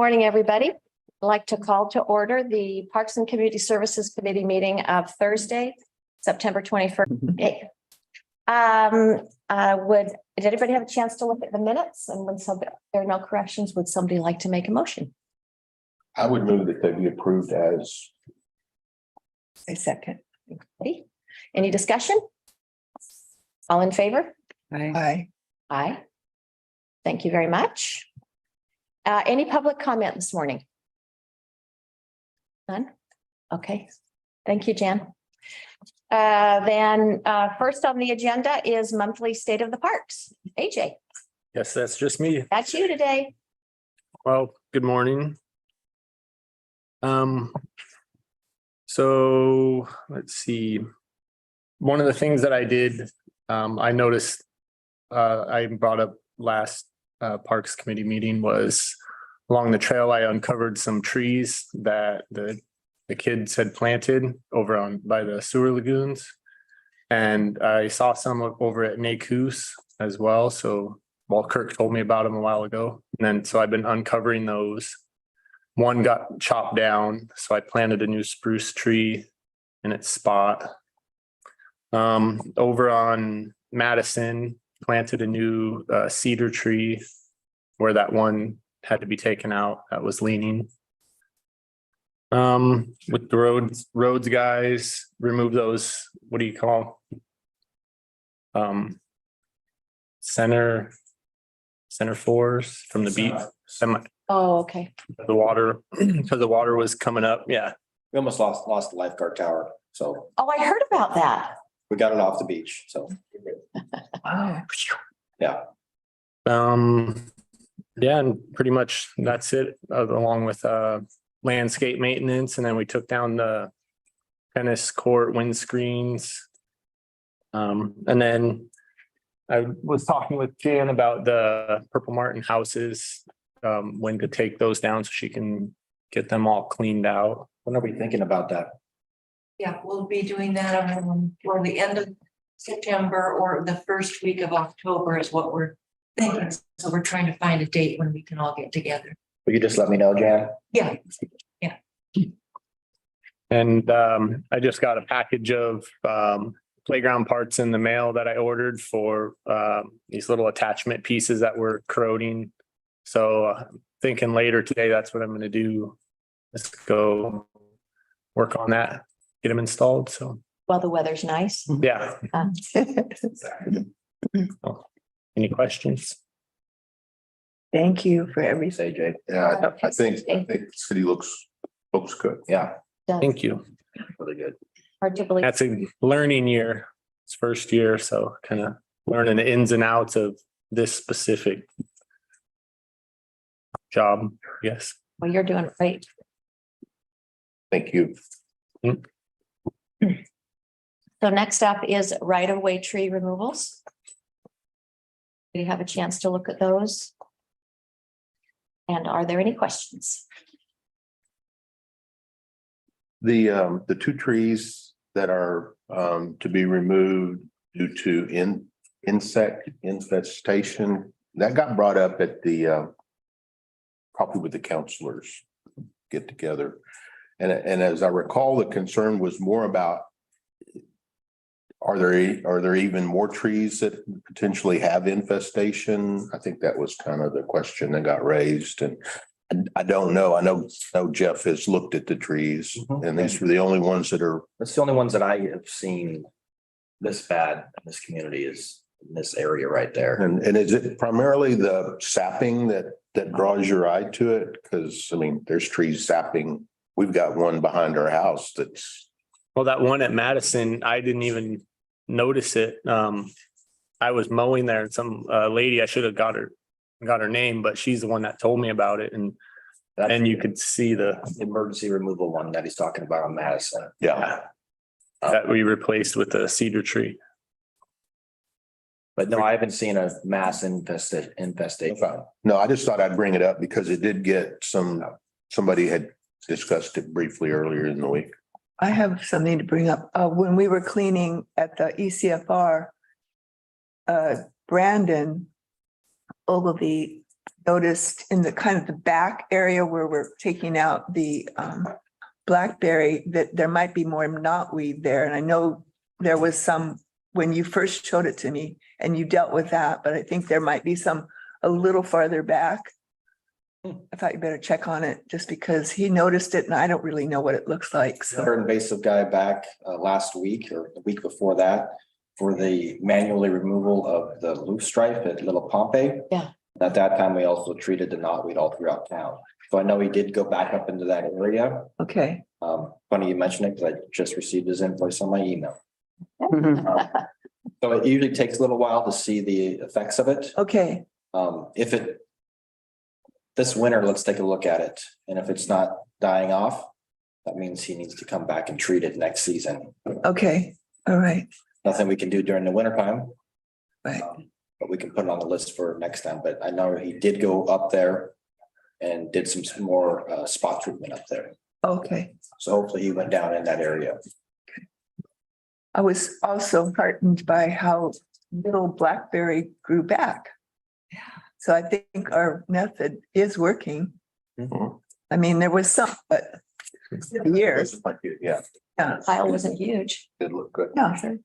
Morning, everybody. I'd like to call to order the Parks and Community Services Committee meeting of Thursday, September 21st. Did anybody have a chance to look at the minutes? And when there are no corrections, would somebody like to make a motion? I would move that they be approved as. A second. Okay. Any discussion? All in favor? Aye. Aye. Thank you very much. Any public comment this morning? None? Okay. Thank you, Jan. Then first on the agenda is monthly state of the parks. AJ, Yes, that's just me. that's you today. Well, good morning. So let's see. One of the things that I did, I noticed, I brought up last Parks Committee meeting was along the trail, I uncovered some trees that the kids had planted over by the sewer lagoons. And I saw some over at Nacoos as well. So Kirk told me about them a while ago. And then, so I've been uncovering those. One got chopped down, so I planted a new spruce tree in its spot. Over on Madison, planted a new cedar tree where that one had to be taken out that was leaning. With the roads guys, remove those, what do you call? Center fours from the beach. Oh, okay. The water, because the water was coming up. Yeah. We almost lost the lifeguard tower, so Oh, I heard about that. we got it off the beach, so. Oh. Yeah, Yeah, and pretty much that's it, along with landscape maintenance. And then we took down the tennis court windscreens. And then I was talking with Jan about the Purple Martin houses, when to take those down so she can get them all cleaned out. when are we thinking about that? Yeah, we'll be doing that for the end of September or the first week of October is what we're thinking. So we're trying to find a date when we can all get together. Will you just let me know, Jan? Yeah, And I just got a package of playground parts in the mail that I ordered for these little attachment pieces that were corroding. So thinking later today, that's what I'm going to do. Let's go work on that, get them installed. So Well, the weather's nice. yeah. Any questions? Thank you for everything. AJ. Yeah, I think the city looks good. Yeah, Thank you. really good. Hard to believe. That's a learning year. It's first year, so kind of learning the ins and outs of this specific job. Yes. Well, you're doing great. Thank you. So next up is right-of-way tree removals. Do you have a chance to look at those? And are there any questions? The two trees that are to be removed due to insect infestation, that got brought up at the probably with the counselors get together. And as I recall, the concern was more about are there even more trees that potentially have infestation? I think that was kind of the question that got raised, and I don't know. I know Jeff has looked at the trees, and these were the only ones that are. That's the only ones that I have seen this bad in this community is in this area right there. And is it primarily the sapping that draws your eye to it? Because I mean, there's trees sapping. We've got one behind our house that's. Well, that one at Madison, I didn't even notice it. I was mowing there and some lady, I should have got her name, but she's the one that told me about it. And you could see the Emergency removal one that he's talking about on Madison. Yeah. that we replaced with a cedar tree. But no, I haven't seen a mass infestation. No, I just thought I'd bring it up because it did get somebody had discussed it briefly earlier in the week. I have something to bring up. When we were cleaning at the ECFR, Brandon Ogilvy noticed in the kind of the back area where we're taking out the blackberry, that there might be more knotweed there. And I know there was some when you first showed it to me and you dealt with that, but I think there might be some a little farther back. I thought you better check on it just because he noticed it and I don't really know what it looks like. So, Another invasive guy back last week or the week before that for the manually removal of the loose stripe at Little Pompey. Yeah. At that time, we also treated the knotweed all throughout town. So I know he did go back up into that area. okay. Funny you mentioned it because I just received his invoice on my email. So it usually takes a little while to see the effects of it. Okay, If it. This winter, let's take a look at it. And if it's not dying off, that means he needs to come back and treat it next season. okay, all right, Nothing we can do during the winter time. right. But we can put it on the list for next time. But I know he did go up there and did some more spot treatment up there. Okay. So hopefully he went down in that area. I was also heartened by how little blackberry grew back. So I think our method is working. I mean, there was some, but years, Yeah, yeah, Pile wasn't huge. did look good. yeah, sure.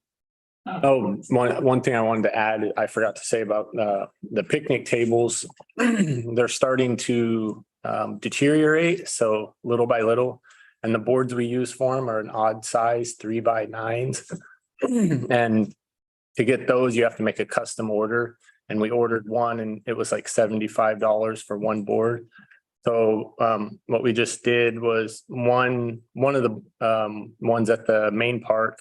Oh, one thing I wanted to add, I forgot to say about the picnic tables. They're starting to deteriorate, so little by little. And the boards we use for them are an odd size 3x9s. And to get those, you have to make a custom order. And we ordered one and it was like $75 for one board. So what we just did was one of the ones at the main park,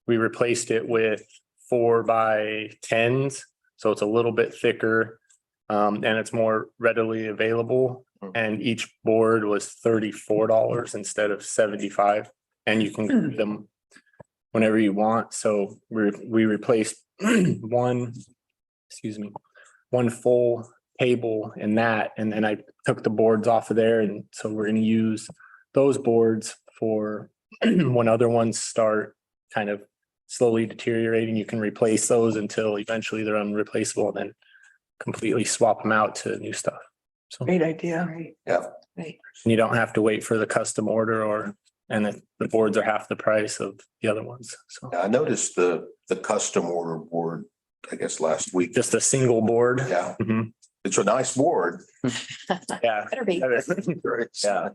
we replaced it with 4x10s. So it's a little bit thicker and it's more readily available. And each board was $34 instead of $75. And you can get them whenever you want. So we replaced one full table in that. And then I took the boards off of there. And so we're going to use those boards for when other ones start kind of slowly deteriorating. You can replace those until eventually they're unreplaceable and then completely swap them out to new stuff. So Great idea. you don't have to wait for the custom order and the boards are half the price of the other ones. So I noticed the custom order board, I guess, last week. just a single board. Yeah, Mhm. it's a nice board. Yeah. Better be. Yeah.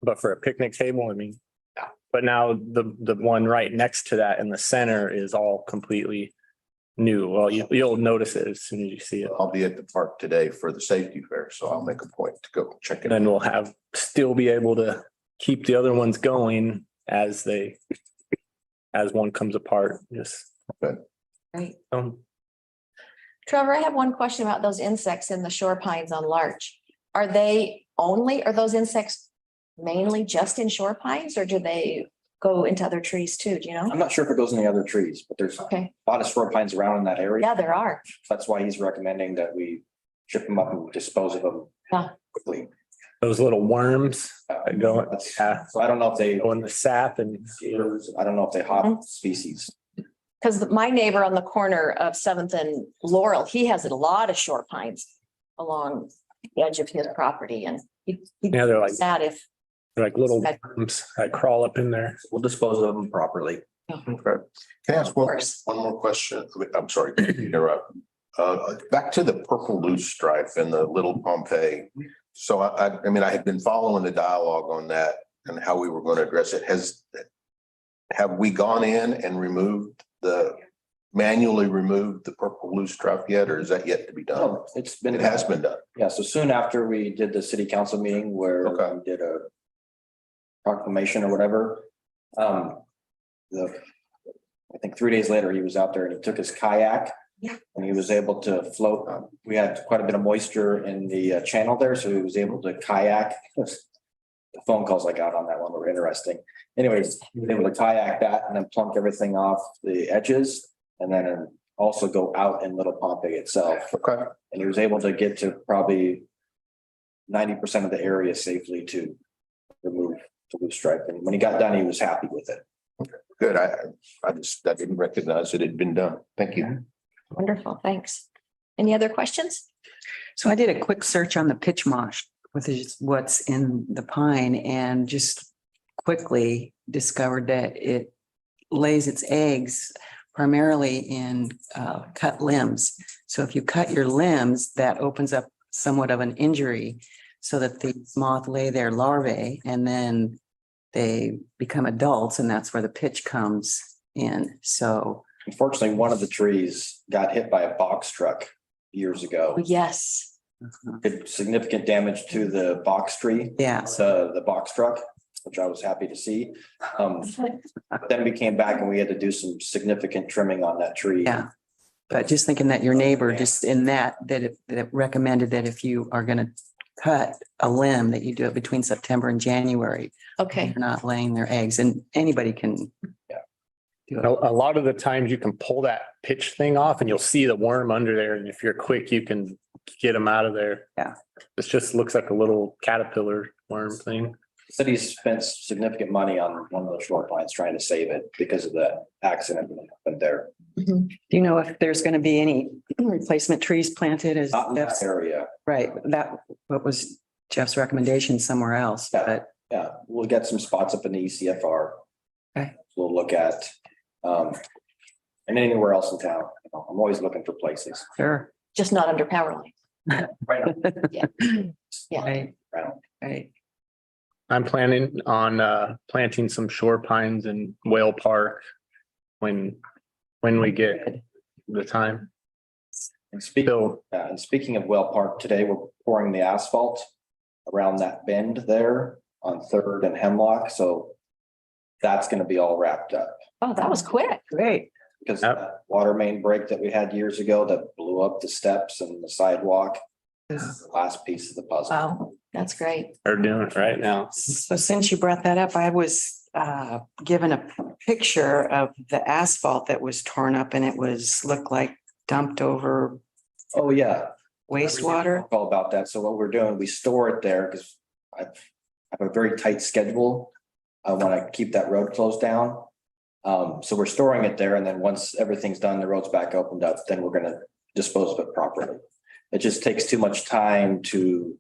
But for a picnic table, I mean, yeah. But now the one right next to that in the center is all completely new. Well, you'll notice it as soon as you see it. I'll be at the park today for the safety fair, so I'll make a point to go check it And out. then we'll still be able to keep the other ones going as one comes apart, just. Right. Um, Trevor, I have one question about those insects in the shore pines on Larch. Are those insects mainly just in shore pines or do they go into other trees too? Do you know? I'm not sure if it goes in the other trees, but there's a Okay, lot of shore pines around in that area. yeah, there are. That's why he's recommending that we chip them up and dispose of them Yeah. quickly. those little worms that go, yeah, So I don't know if they, go in the sap and. I don't know if they hop species. Because my neighbor on the corner of Seventh and Laurel, he has a lot of shore pines along the edge of his property and he'd Yeah, they're like, sad if, they're like little worms that crawl up in there. We'll dispose of them properly. Okay. Can I ask Of course. one more question? I'm sorry to interrupt. Back to the purple loose stripe and the Little Pompeii. So I mean, I had been following the dialogue on that and how we were going to address it. Have we gone in and manually removed the purple loose stripe yet, or is that yet to be done? No, it's been. It has been done. Yeah, so soon after we did the city council meeting where Okay. we did a proclamation or whatever. I think 3 days later, he was out there and he took his kayak. Yeah. And he was able to float. We had quite a bit of moisture in the channel there, so he was able to kayak. The phone calls I got on that one were interesting. Anyways, he was able to kayak that and then plunk everything off the edges and then also go out in Little Pompey itself. Okay. And he was able to get to probably 90% of the area safely to remove the loose stripe. And when he got done, he was happy with it. Good. I didn't recognize it had been done. Thank you. wonderful, thanks. Any other questions? So I did a quick search on the pitch moss, which is what's in the pine, and just quickly discovered that it lays its eggs primarily in cut limbs. So if you cut your limbs, that opens up somewhat of an injury so that the moth lay their larvae and then they become adults, and that's where the pitch comes in. So Unfortunately, one of the trees got hit by a box truck years ago. Yes. Did significant damage to the box tree, yeah, the box truck, which I was happy to see. But then we came back and we had to do some significant trimming on that tree. yeah. But just thinking that your neighbor just in that it recommended that if you are going to cut a limb, that you do it between September and January. Okay. They're not laying their eggs, and anybody can. Yeah. Do it. A lot of the times you can pull that pitch thing off and you'll see the worm under there. And if you're quick, you can get them out of there. Yeah. It just looks like a little caterpillar worm thing. City spent significant money on one of those short pines trying to save it because of the accident that happened there. Do you know if there's going to be any replacement trees planted as Not in that Jeff's? area. Right, that, what was Jeff's recommendation somewhere else, Yeah. but Yeah, we'll get some spots up in the ECFR. Okay. We'll look at, and anywhere else in town. You know, I'm always looking for places. sure. Just not under power line. Right on. Yeah. Right, Right on. right. I'm planning on planting some shore pines in Whale Park when we get the time. And So speaking of Well Park, today we're pouring the asphalt around that bend there on Third and Hemlock. So that's going to be all wrapped up Oh, that was quick. Great. because Yep. that water main break that we had years ago that blew up the steps and the sidewalk is the last piece of the puzzle. Wow, that's great. they're doing it right now. So since you brought that up, I was given a picture of the asphalt that was torn up and it was, looked like dumped over Oh, yeah. wastewater. All about that. So what we're doing, we store it there because I have a very tight schedule. I want to keep that road closed down. So we're storing it there, and then once everything's done, the road's back opened up, then we're gonna dispose of it properly. It just takes too much time to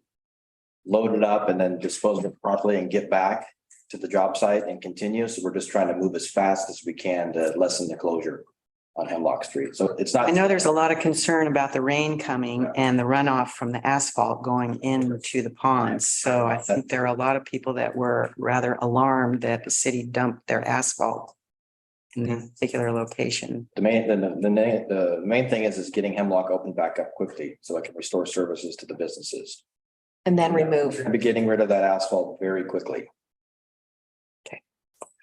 load it up and then dispose of it properly and get back to the job site and continue. So we're just trying to move as fast as we can to lessen the closure on Hemlock Street. So it's not. I know there's a lot of concern about the rain coming and the runoff from the asphalt going into the ponds. So I think there are a lot of people that were rather alarmed that the city dumped their asphalt in that particular location. The main thing is getting Hemlock opened back up quickly so it can restore services to the businesses. And then remove. I'll be getting rid of that asphalt very quickly.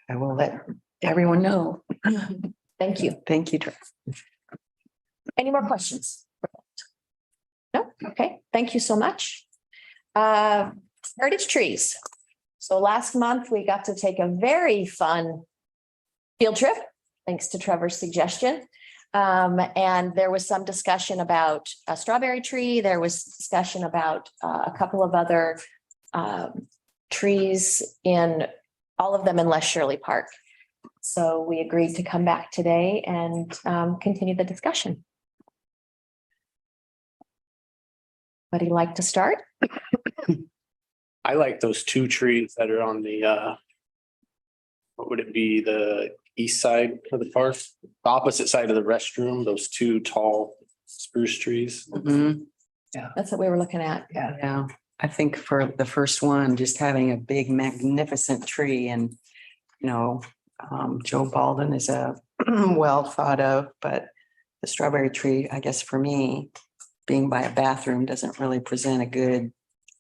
I will let everyone know. Thank you. Thank you, Trevor. Any more questions? No? Okay, thank you so much. Heritage trees. So last month, we got to take a very fun field trip, thanks to Trevor's suggestion. And there was some discussion about a strawberry tree. There was discussion about a couple of other trees in, all of them in Les Shirley Park. So we agreed to come back today and continue the discussion. Would you like to start? I like those two trees that are on the what would it be, the east side of the park, the opposite side of the restroom, those two tall spruce trees. Mhm. That's what we were looking at. Yeah, I think for the first one, just having a big magnificent tree and, you know, Joe Baldwin is a well thought of, but the strawberry tree, I guess for me, being by a bathroom doesn't really present a good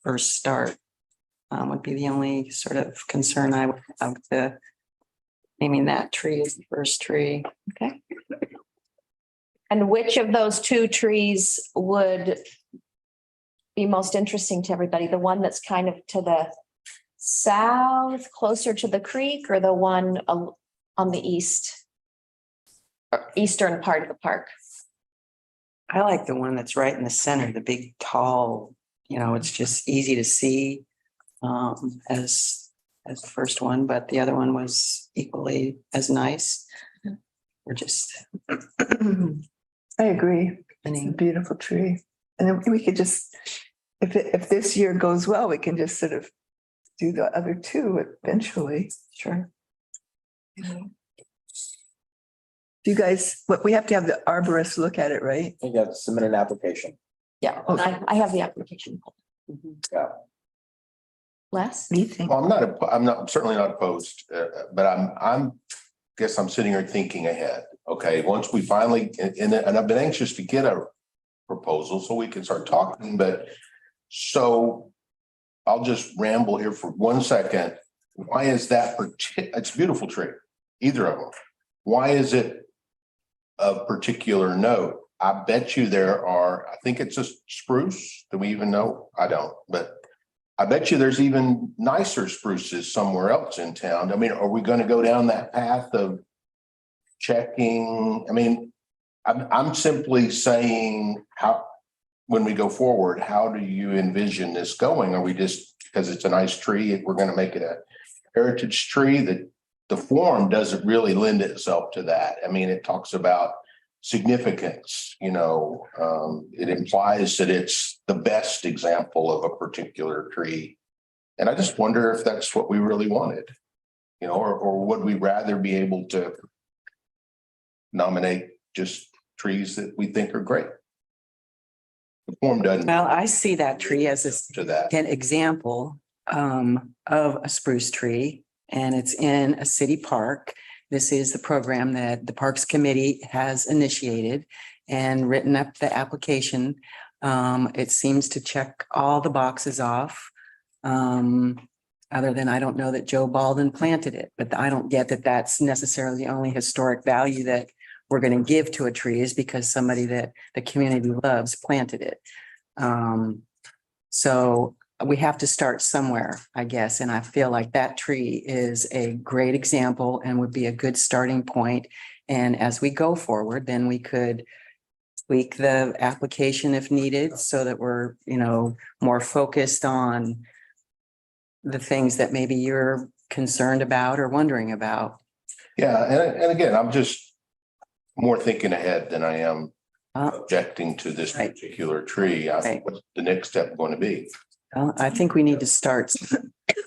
first start. Would be the only sort of concern I would have to naming that tree as the first tree. Okay. And which of those two trees would be most interesting to everybody? The one that's kind of to the south, closer to the creek, or the one on the east? Or eastern part of the park? I like the one that's right in the center, the big, tall, you know, it's just easy to see as the first one, but the other one was equally as nice. We're just. I agree. It's a Any- beautiful tree. And then we could just, if this year goes well, we can just sort of do the other two eventually. Sure. Do you guys, what, we have to have the arborist look at it, right? I think you have to submit an application. Yeah, I have the application. Yeah. Les? Me think. Well, I'm certainly not opposed, but guess I'm sitting here thinking ahead. Okay, once we finally, and I've been anxious to get a proposal so we can start talking, but so I'll just ramble here for 1 second. Why is that it's a beautiful tree, either of them. Why is it of particular note? I bet you there are, I think it's a spruce. Do we even know? I don't, but I bet you there's even nicer spruces somewhere else in town. I mean, are we going to go down that path of checking? I mean, I'm simply saying how, when we go forward, how do you envision this going? Are we just, because it's a nice tree, we're going to make it a heritage tree? That the form doesn't really lend itself to that. I mean, it talks about significance, it implies that it's the best example of a particular tree. And I just wonder if that's what we really wanted, or would we rather be able to nominate just trees that we think are great? The form doesn't Well, I see that tree as to that. an example of a spruce tree, and it's in a city park. This is the program that the Parks Committee has initiated and written up the application. It seems to check all the boxes off. Other than I don't know that Joe Baldwin planted it, but I don't get that that's necessarily the only historic value that we're going to give to a tree is because somebody that the community loves planted it. So we have to start somewhere, I guess. And I feel like that tree is a great example and would be a good starting point. And as we go forward, then we could tweak the application if needed so that we're, more focused on the things that maybe you're concerned about or wondering about. Yeah, and again, I'm just more thinking ahead than I am objecting to this Right. particular tree. What's the next step going to be? Well, I think we need to start.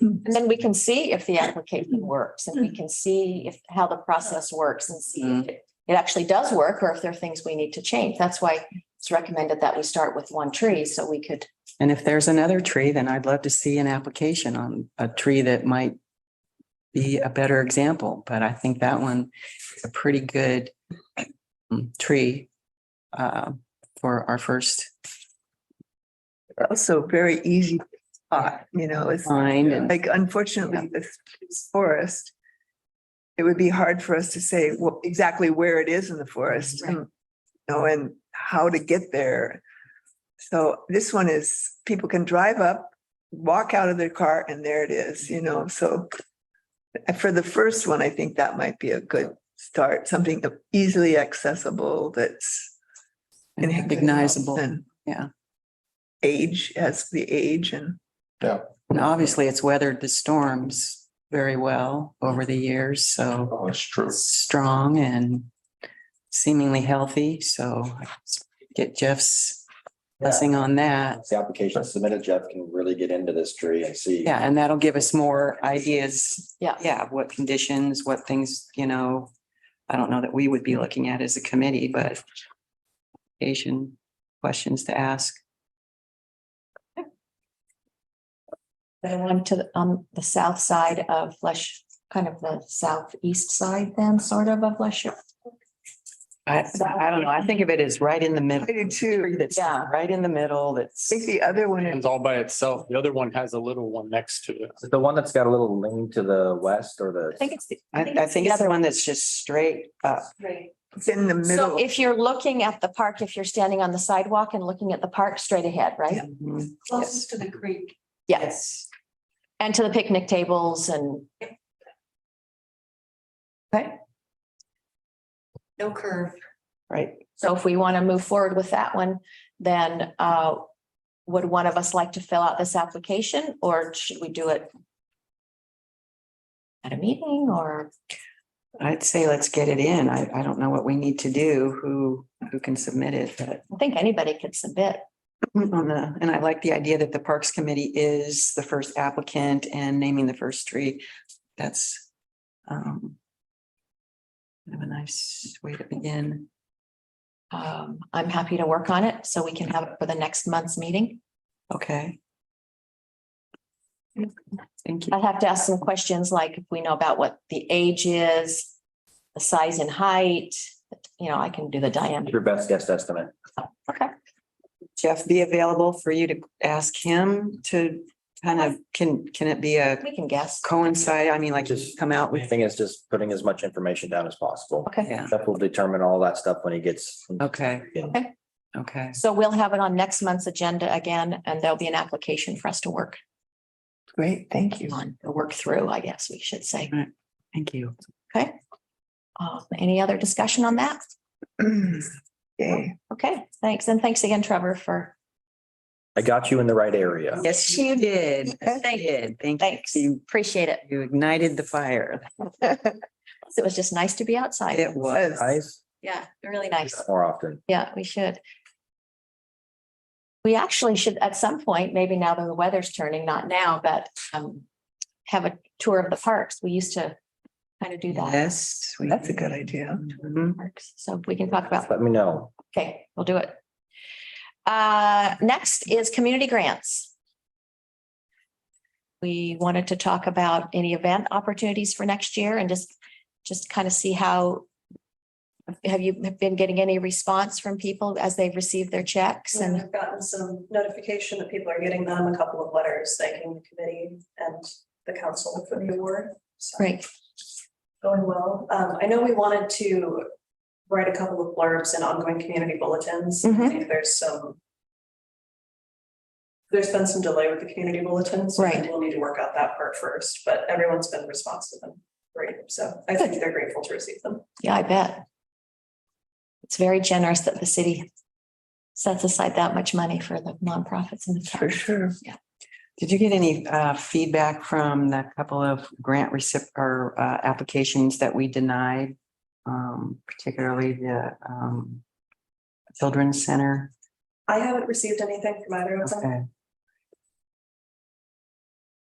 And then we can see if the application works and we can see how the process works and see if it actually does work or if there are things we need to change. That's why it's recommended that we start with one tree so we could. And if there's another tree, then I'd love to see an application on a tree that might be a better example. But I think that one is a pretty good tree for our first Also very easy to spot, it's find. And like, unfortunately, this forest, it would be hard for us to say exactly where it is in the forest and, and how to get there. So this one is, people can drive up, walk out of their car and there it is, so for the first one, I think that might be a good start, something easily accessible that's recognizable. And Yeah. age as the age and. Yeah, And obviously it's weathered the storms very well over the years. So that's true. it's strong and seemingly healthy. So get Jeff's blessing on that. Once the application is submitted, Jeff can really get into this tree and see. Yeah, and that'll give us more ideas. Yeah. Yeah, what conditions, what things, I don't know that we would be looking at as a committee, but Asian questions to ask. The one on the south side of kind of the southeast side then sort of Lesher. I don't know. I think of it as right in the middle. I do too. That's Yeah. right in the middle. That's I think the other one is, It's all by itself. The other one has a little one next to it. Is it the one that's got a little lean to the west or I the? think it's the. I think it's the one that's just straight up. it's in the So middle. if you're looking at the park, if you're standing on the sidewalk and looking at the park straight ahead, right? Yeah. Mhm. Closest to the creek. Yes. And to the picnic tables and. Okay, No curve. Right. so if we want to move forward with that one, then would one of us like to fill out this application or should we do it at a meeting or? I'd say let's get it in. I don't know what we need to do, who can submit it, but I think anybody could submit. And I like the idea that the Parks Committee is the first applicant and naming the first tree. That's kind of a nice way to begin. I'm happy to work on it so we can have it for the next month's meeting. Okay. Thank you. I have to ask some questions like if we know about what the age is, the size and height, I can do the diameter. Your best guess estimate. Okay. Jeff, be available for you to ask him to kind of, can it be a We can guess. coincide? I mean, like Just- just come out The with, thing is just putting as much information down as possible. Okay. yeah, Jeff will determine all that stuff when he gets. okay, Okay. okay. So we'll have it on next month's agenda again, and there'll be an application for us to work Great, thank you. on, or work through, I guess we should say. Thank you. Okay. Any other discussion on that? Yay. Okay, thanks. And thanks again, Trevor, for, I got you in the right area. Yes, you did. Yes, Thank you did. Thank thanks. you. Appreciate it. You ignited the fire. It was just nice to be outside. It was. Guys, Yeah, really nice. more often. Yeah, we should. We actually should, at some point, maybe now that the weather's turning, not now, but have a tour of the parks. We used to kind of do that. Yes. That's a good idea. Mhm. Parks. So we can talk about, Let me know. okay, we'll do it. Next is community grants. We wanted to talk about any event opportunities for next year and just kind of see how. Have you been getting any response from people as they've received their checks And and? I've gotten some notification that people are getting them, a couple of letters thanking the committee and the council for the award. So, Great. going well. I know we wanted to write a couple of blurbs in ongoing community bulletins. I Mhm. think there's been some delay with the community bulletins. So I think Right. we'll need to work out that part first, but everyone's been responsive and great. So I think they're grateful to receive them. Yeah, I bet. It's very generous that the city sets aside that much money for the nonprofits in the For town. sure. Did you get any feedback from the couple of grant applications that we denied? Particularly the Children's Center? I haven't received anything from either of them. Okay.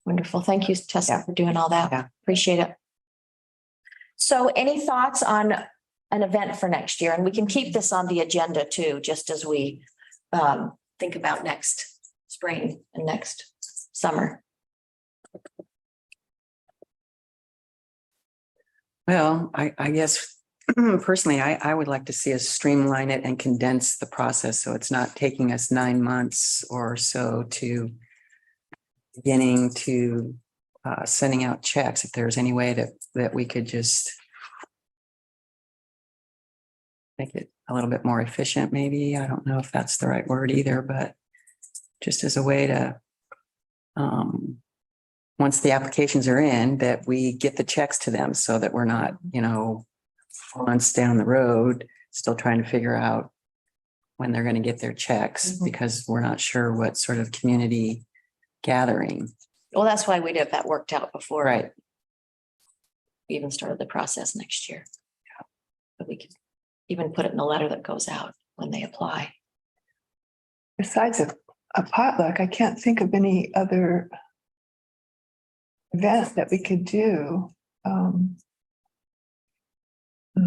Wonderful. Thank you, Tessa, Yeah. for doing all that. Yeah. Appreciate it. So any thoughts on an event for next year? And we can keep this on the agenda too, just as we think about next spring and next summer. Well, I guess personally, I would like to see us streamline it and condense the process so it's not taking us 9 months or so to beginning to sending out checks. If there's any way that we could just make it a little bit more efficient, maybe. I don't know if that's the right word either, but just as a way to once the applications are in, that we get the checks to them so that we're not, 4 months down the road, still trying to figure out when they're going to get their checks Mhm. because we're not sure what sort of community gathering. Well, that's why we'd have that worked out before. Right. We even started the process next year. But we could even put it in the letter that goes out when they apply. Besides a potluck, I can't think of any other event that we could do.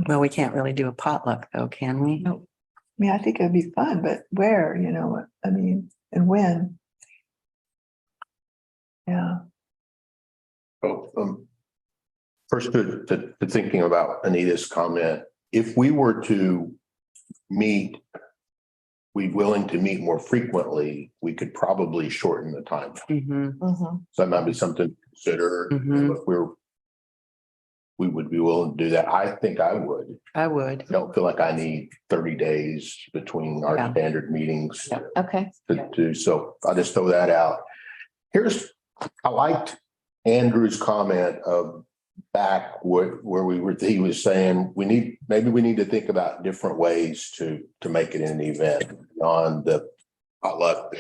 Well, we can't really do a potluck though, can we? No. I mean, I think it'd be fun, but where, and when? Yeah, Oh, first to thinking about Anita's comment, if we were to meet, we willing to meet more frequently, we could probably shorten the time. Mhm, Mhm. So that might be something to consider. Mhm. If we would be willing to do that. I think I would. I would. I don't feel like I need 30 days between our Yeah. standard meetings Yeah. Okay. to do. So I'll just throw that out. I liked Andrew's comment of back where he was saying, maybe we need to think about different ways to make it an event beyond the potluck,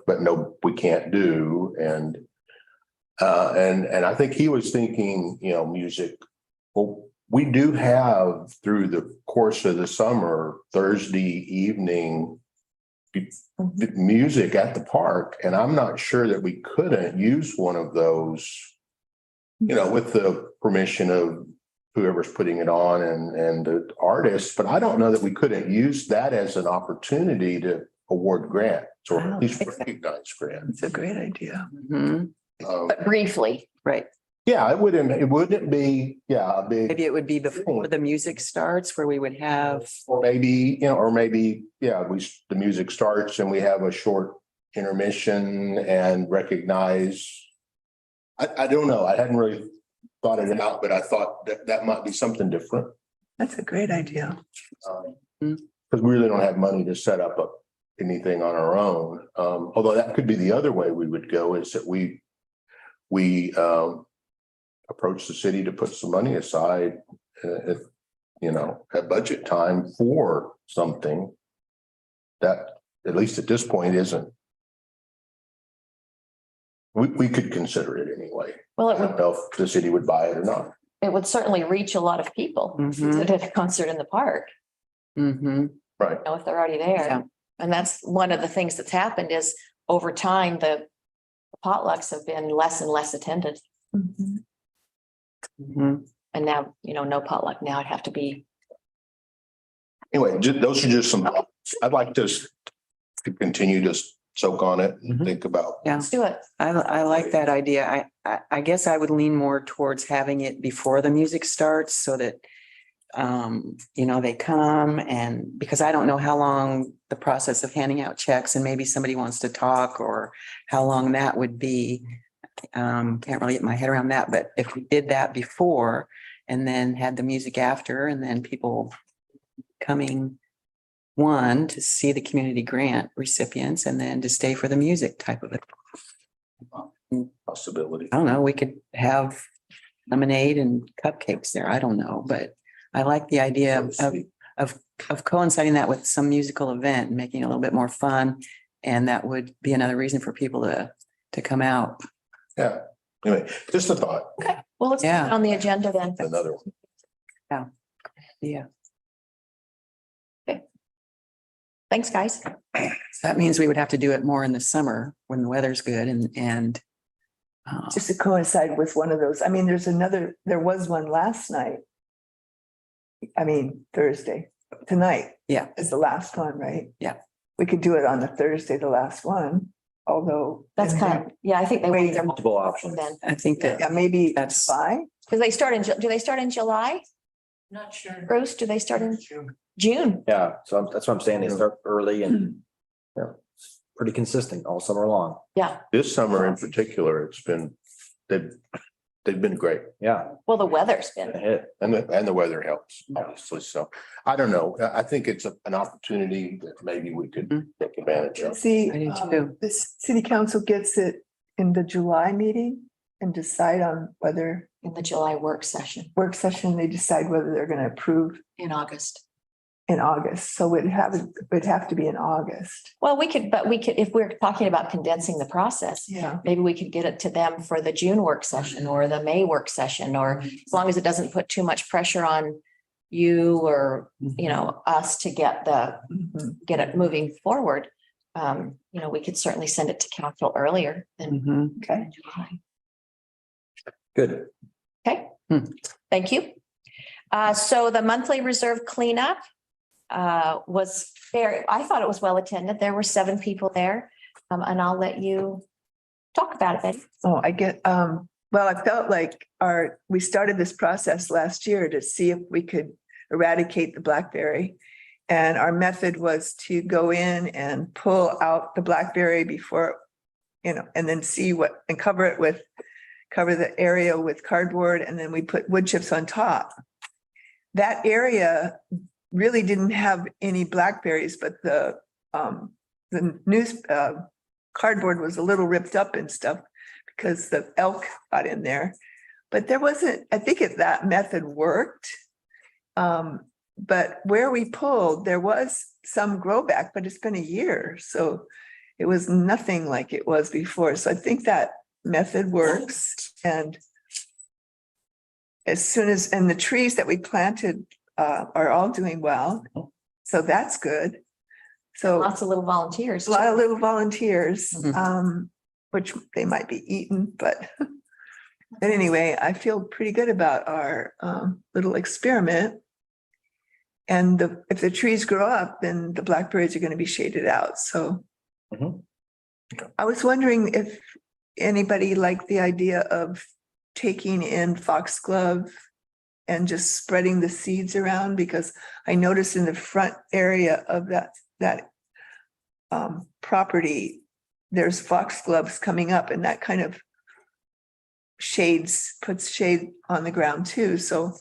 but no, we can't do. And I think he was thinking, music. Well, we do have through the course of the summer, Thursday evening music at the park, and I'm not sure that we couldn't use one of those, with the permission of whoever's putting it on and the artists, but I don't know that we couldn't use that as an opportunity to award grants or at least recognize grants. It's a great idea. Mhm. But briefly, Right. Yeah, it wouldn't be, a big, Maybe it would be before the music starts where we would have, or maybe, the music starts and we have a short intermission and recognize. I don't know. I hadn't really thought it out, but I thought that might be something different. That's a great idea. Because we really don't have money to set up anything on our own. Although that could be the other way we would go, is that we approach the city to put some money aside, if, at budget time for something that, at least at this point, isn't. We could consider it anyway. well, I don't know if the city would buy it or not. it would certainly reach a lot of people Mhm. that did a concert in the park, Mhm. Right. if they're already Yeah. there. And that's one of the things that's happened is over time, the potlucks have been less and less attended. Mhm. Mhm. And now, no potluck. Now it'd have to be, Anyway, those are just some, I'd like to continue to soak on it and Mhm. think about. Yeah. let's do it. I like that idea. I guess I would lean more towards having it before the music starts so that they come, and because I don't know how long the process of handing out checks and maybe somebody wants to talk or how long that would be. Can't really get my head around that, but if we did that before and then had the music after and then people coming to see the community grant recipients and then to stay for the music type of it. Possibility. I don't know, we could have lemonade and cupcakes there. I don't know, but I like the idea of coinciding that with some musical event and making it a little bit more fun. And that would be another reason for people to come out. Yeah. Anyway, just a thought, Well, let's put Yeah. it on the agenda then. another one. Yeah. Thanks, guys. So that means we would have to do it more in the summer when the weather's good and. Just to coincide with one of those. I mean, there was one last night. I mean, Thursday, tonight. Yeah. Is the last one, right? Yeah. We could do it on the Thursday, the last one, although. That's I think they wait their Multiple options. then, I think that, Yeah, maybe That's- July. because they start do they start in July? Not sure. Bruce, do they start in June? Yeah, so that's what I'm saying. They start early and pretty consistent all summer long. Yeah, This summer in particular, they've been great, Yeah, well, the weather's been, a hit. and the weather helps, obviously. So I don't know. I think it's an opportunity that maybe we could take advantage of. See, I do too. this city council gets it in the July meeting and decide on whether in the July work session work session, they decide whether they're going to approve in August. in August. So it'd have to be in August. Well, we could, if we're talking about condensing the process, Yeah. maybe we could get it to them for the June work session or the May work session, or as long as it doesn't put too much pressure on you or, us to get it moving forward. We could certainly send it to council earlier than Mhm. Okay. July. Good. Okay, thank you. So the monthly reserve cleanup was I thought it was well attended. There were 7 people there. And I'll let you talk about it, Betty. Oh, well, I felt like we started this process last year to see if we could eradicate the blackberry. And our method was to go in and pull out the blackberry before, and then see and cover the area with cardboard, and then we put wood chips on top. That area really didn't have any blackberries, but the cardboard was a little ripped up and stuff because the elk got in there. But I think that method worked. But where we pulled, there was some grow back, but it's been a year. So it was nothing like it was before. So I think that method works. And the trees that we planted are all doing well. So that's good. So Lots of little volunteers. a lot of little volunteers, Mhm. which they might be eaten, but but anyway, I feel pretty good about our little experiment. And if the trees grow up, then the blackberries are going to be shaded out. So Mhm. I was wondering if anybody liked the idea of taking in foxglove and just spreading the seeds around, because I noticed in the front area of that property, there's foxgloves coming up, and that kind of puts shade on the ground too. So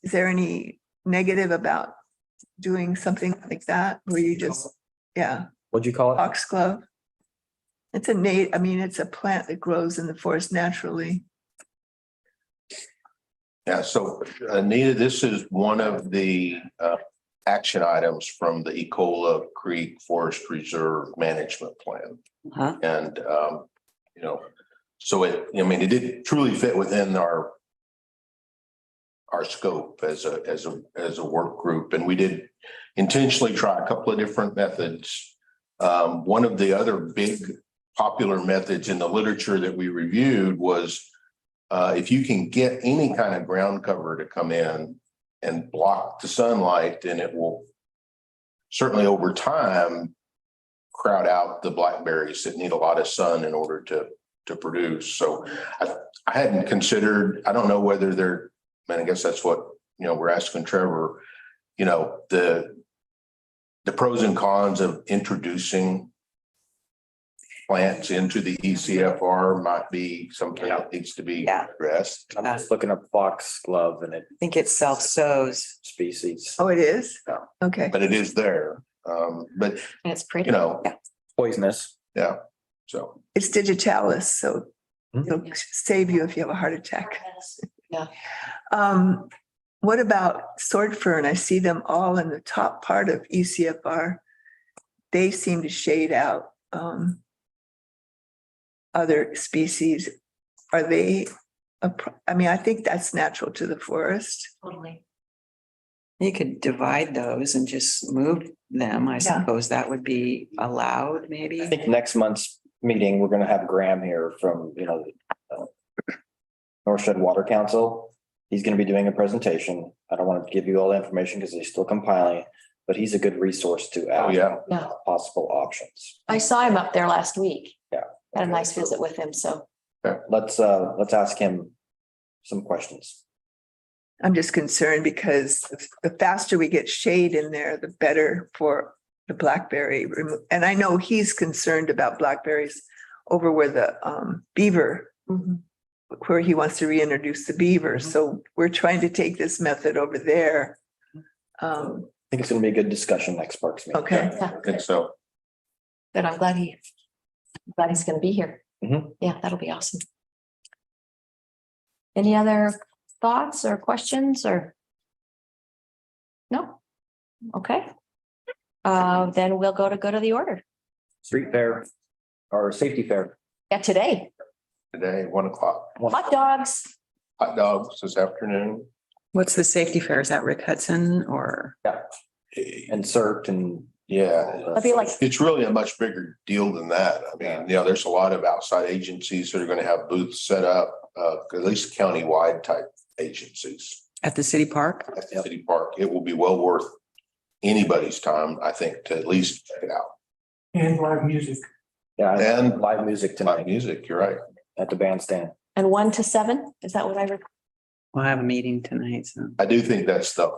is there any negative about doing something like that where you just, yeah, What'd you call it? foxglove? It's it's a plant that grows in the forest naturally. Yeah, so Anita, this is one of the action items from the Ecola Creek Forest Reserve Management Plan. Huh? And so it did truly fit within our scope as a work group, and we did intentionally try a couple of different methods. One of the other big popular methods in the literature that we reviewed was if you can get any kind of ground cover to come in and block the sunlight, then it will certainly over time crowd out the blackberries that need a lot of sun in order to produce. So I hadn't considered, I don't know whether they're, I guess that's what, we're asking Trevor, the pros and cons of introducing plants into the ECFR might be something that needs to be Yeah. addressed. I'm just looking up foxglove and it I think it self-sows. species. Oh, it is? Yeah. Okay. But it is there. But, And it's pretty. Poisonous. yeah, so. It's digitalis, so Hmm. it'll save you if you have a heart attack. Yeah. What about sword fern? I see them all in the top part of ECFR. They seem to shade out other species. Are they, I think that's natural to the forest. Totally. You could divide those and just move them. I suppose that would be allowed, maybe. I think next month's meeting, we're gonna have Graham here from, North Shore Water Council. He's gonna be doing a presentation. I don't want to give you all the information because he's still compiling, but he's a good resource to add. Yeah. Possible options. I saw him up there last week. Yeah. Had a nice visit with him, so. Let's ask him some questions. I'm just concerned because the faster we get shade in there, the better for the blackberry. And I know he's concerned about blackberries over where the beaver, where he wants to reintroduce the beaver. So we're trying to take this method over there. I think it's gonna be a good discussion next Parks meeting. Okay. I think so. But I'm glad he's gonna be here. Mhm. Yeah, that'll be awesome. Any other thoughts or questions or? No? Okay. Then we'll go to the order. Street fair or safety fair. Yeah, today, Today, 1:00. hot dogs. Hot dogs this afternoon. What's the safety fair? Is that Rick Hudson or? And CERT and. Yeah. I'd be like, It's really a much bigger deal than that. I mean, there's a lot of outside agencies that are gonna have booths set up, at least countywide type agencies At the city park? at the city park. It will be well worth anybody's time, I think, to at least check it out. And live music. Yeah, And and live music Live tonight music, you're right. at the bandstand. and 1 to 7, is that what I read? We'll have a meeting tonight, so. I do think that's the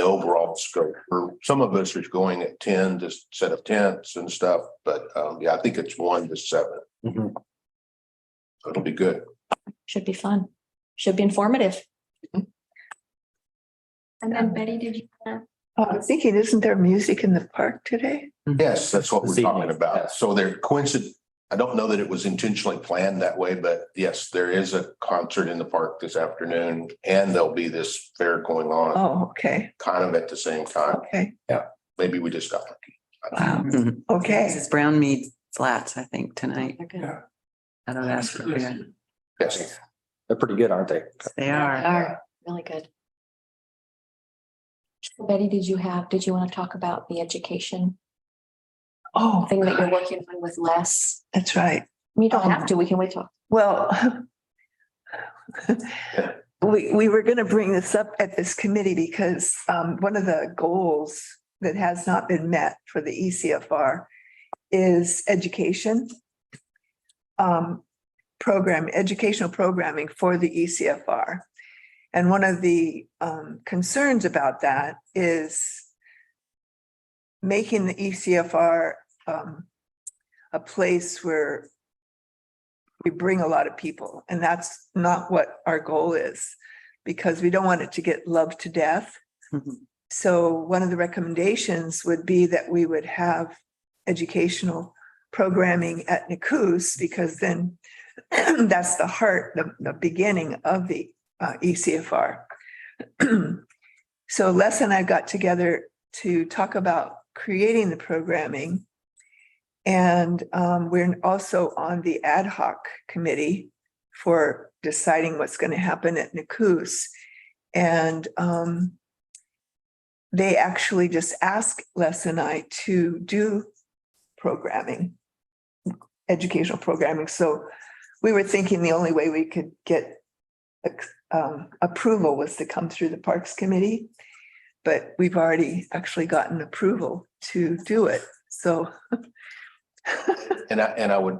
overall scope. For some of us are going at 10 to set up tents and stuff, but I think it's 1 to 7. Mhm. It'll be good. Should be fun. Should be informative. And then Betty, did you? I'm thinking, isn't there music in the park today? Yes, that's what we're This evening, talking about. yes. So they're coincident. I don't know that it was intentionally planned that way, but yes, there is a concert in the park this afternoon and there'll be this fair going on Oh, okay, kind of at the same time. okay, Maybe we just got lucky. wow, Mhm. okay. It's Brown Mead Flats, I think, tonight. They're good. Yeah. I don't ask for good. Yes. They're pretty good, aren't they? They are. Are really good. Betty, did you want to talk about the education Oh, thing that you're working on with Les? that's right. You don't have to, we can wait till. Well, we were going to bring this up at this committee because one of the goals that has not been met for the ECFR is education. Educational programming for the ECFR. And one of the concerns about that is making the ECFR a place where we bring a lot of people, and that's not what our goal is, because we don't want it to get loved to death. Mhm. So one of the recommendations would be that we would have educational programming at Nakus, because then that's the heart, the beginning of the ECFR. So Les and I got together to talk about creating the programming. And we're also on the ad hoc committee for deciding what's going to happen at Nakus. And they actually just asked Les and I to do programming, educational programming. So we were thinking the only way we could get approval was to come through the Parks Committee. But we've already actually gotten approval to do it. So And I would,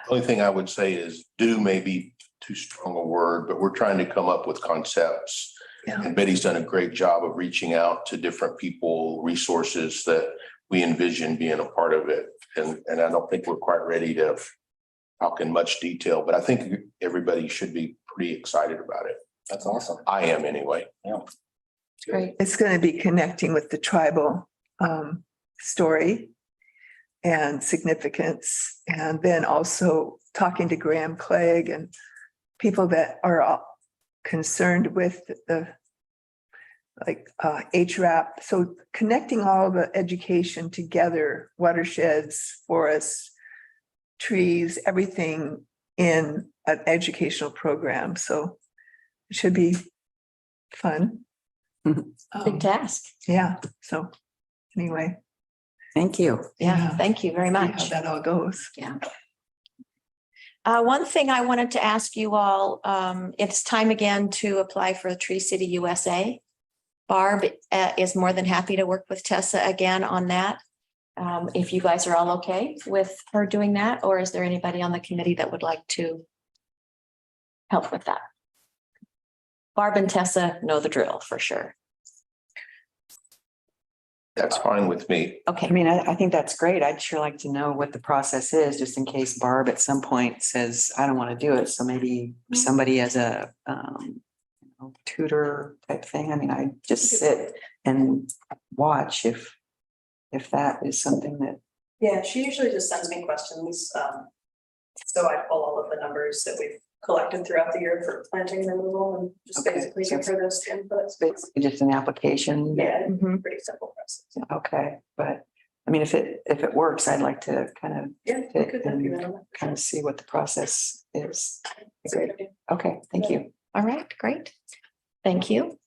only thing I would say is do may be too strong a word, but we're trying to come up with concepts. Yeah. And Betty's done a great job of reaching out to different people, resources that we envision being a part of it. And I don't think we're quite ready to talk in much detail, but I think everybody should be pretty excited about it. That's awesome. I am anyway. Great. it's going to be connecting with the tribal story and significance, and then also talking to Graham Clegg and people that are concerned with the HRAP. So connecting all the education together, watersheds, forests, trees, everything in an educational program. So it should be fun. Big task. Yeah, so anyway. Thank you. Yeah, thank you very See how much. that all goes. Yeah. One thing I wanted to ask you all, it's time again to apply for Tree City USA. Barb is more than happy to work with Tessa again on that. If you guys are all okay with her doing that, or is there anybody on the committee that would like to help with that? Barb and Tessa know the drill for sure. That's fine with me. I Okay, mean, I think that's great. I'd sure like to know what the process is, just in case Barb at some point says, I don't want to do it. So maybe somebody as a tutor type thing. I mean, I just sit and watch if that is something that, Yeah, she usually just sends me questions. So I pull all of the numbers that we've collected throughout the year for planting removal and just Okay, basically so give her those inputs. it's basically just an application. Yeah, Mhm. pretty simple process. Okay, but I mean, if it works, I'd like to kind of Yeah, we could help you out. kind of see what the process is. It's a good idea. Okay, thank you. all right, great. Thank you.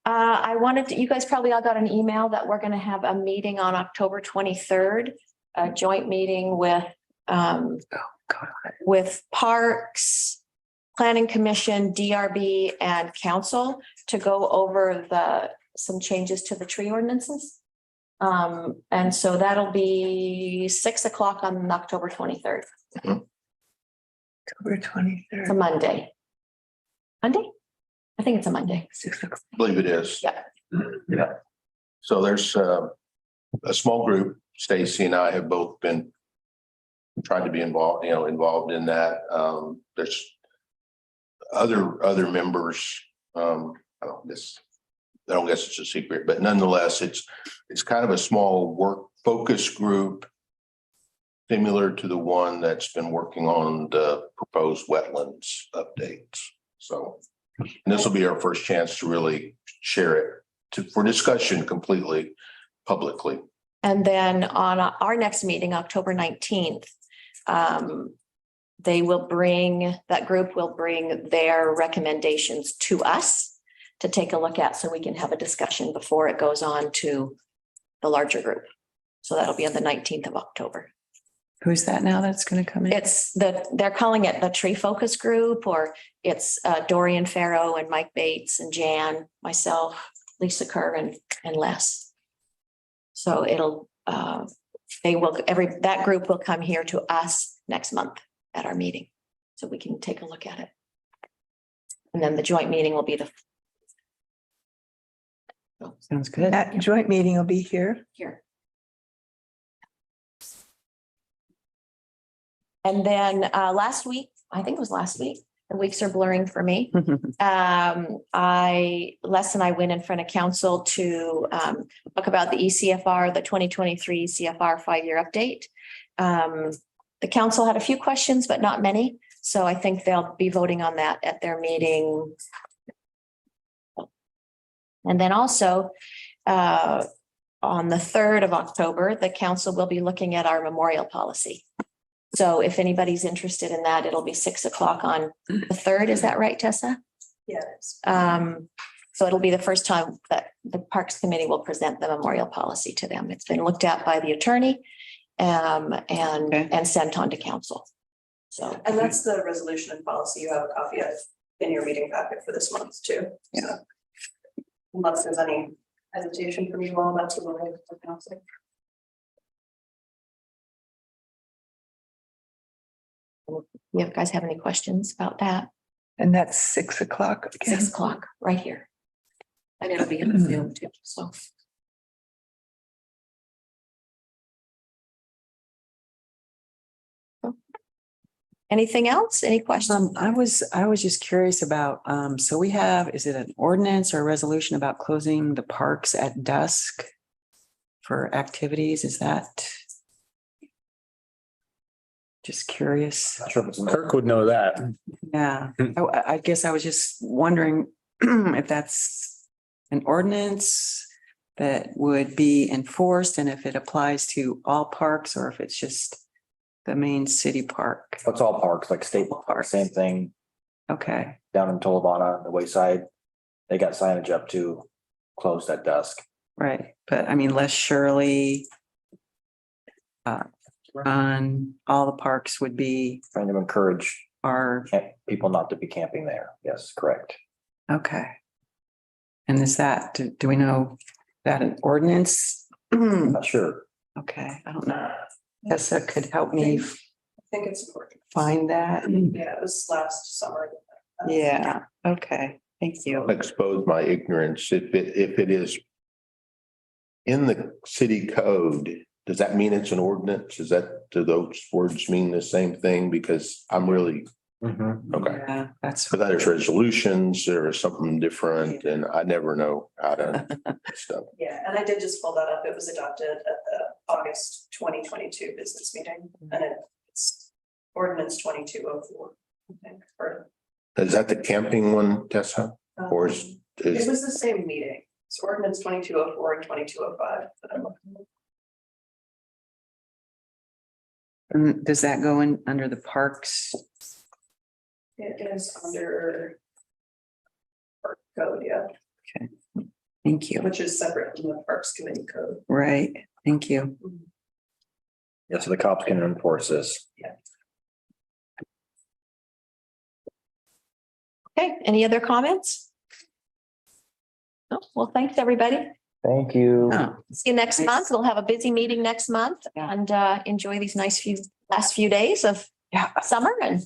I wanted to, you guys probably all got an email that we're going to have a meeting on October 23rd, a joint meeting with Parks, Planning Commission, DRB, and Council to go over some changes to the tree ordinances. And so that'll be 6:00 on October 23rd. October It's a 23rd. Monday. Monday? I think it's a Monday. 6 o'clock. I believe it is. Yeah. Yeah. So there's a small group. Stacy and I have both been trying to be involved in that. There's other members. I don't guess it's a secret, but nonetheless, it's kind of a small work focus group similar to the one that's been working on the proposed wetlands updates. So, and this will be our first chance to really share it for discussion completely publicly. And then on our next meeting, October 19th, that group will bring their recommendations to us to take a look at so we can have a discussion before it goes on to the larger group. So that'll be on the 19th of October. Who's that now that's going to come in? They're calling it the Tree Focus Group, or it's Dorian Farrow and Mike Bates and Jan, myself, Lisa Kerr and Les. So that group will come here to us next month at our meeting, so we can take a look at it. And then the joint meeting will be Sounds good. That joint meeting will be here. here. And then last week, I think it was last week, the weeks are blurring for me. Les and I went in front of council to talk about the ECFR, the 2023 CFR 5-year update. The council had a few questions, but not many. So I think they'll be voting on that at their meeting. And then also on the 3rd of October, the council will be looking at our memorial policy. So if anybody's interested in that, it'll be 6 o'clock on the 3rd. Is that right, Tessa? Yeah, it is. So it'll be the first time that the Parks Committee will present the memorial policy to them. It's been looked at by the attorney and sent on to council. So, And that's the resolution and policy you have a copy of in your meeting packet for this month too. So unless there's any hesitation from you all, that's what we're announcing. you guys have any questions about that? And that's 6 o'clock again. 6 o'clock, right here. And it'll be in the Zoom too, so. Anything else? Any questions? I was just curious about, so we have, is it an ordinance or a resolution about closing the parks at dusk for activities? Is that? Just curious. Not sure if it's in Kirk would know that. Yeah, I guess I was just wondering if that's an ordinance that would be enforced and if it applies to all parks or if it's just the main city park. It's all parks, like state park, same thing Okay, down in Tolabana, the Wayside. They got signage up to closed at dusk. right. But I mean, Les Shirley, on all the parks would be Trying to encourage our, people not to be camping there. Yes, correct. okay. And is that, do we know that an ordinance? I'm not sure. Okay, I don't know. Tessa could help me I think it's important. find that. Yeah, it was last summer. Yeah, okay, thank you. Expose my ignorance. If it is in the city code, does that mean it's an ordinance? Do those words mean the same thing? Because I'm really, okay. Yeah, that's, But there's resolutions or something different and I never know how to stuff. Yeah, and I did just pull that up. It was adopted at the August 2022 business meeting and it's ordinance 2204. I think, or, Is that the camping one, Tessa? Or is, it was the same meeting. It's ordinance 2204 and 2205 that I'm looking at. does that go in under the parks? It is under park code, yeah, Thank you. which is separate from the Parks Committee code. Right, thank you. Yeah, so the cops can enforce this. Okay, any other comments? No? Well, thanks, everybody. Thank you. Oh, See you next Nice. month. We'll have a busy meeting next month Yeah. and enjoy these nice last few days of yeah, summer and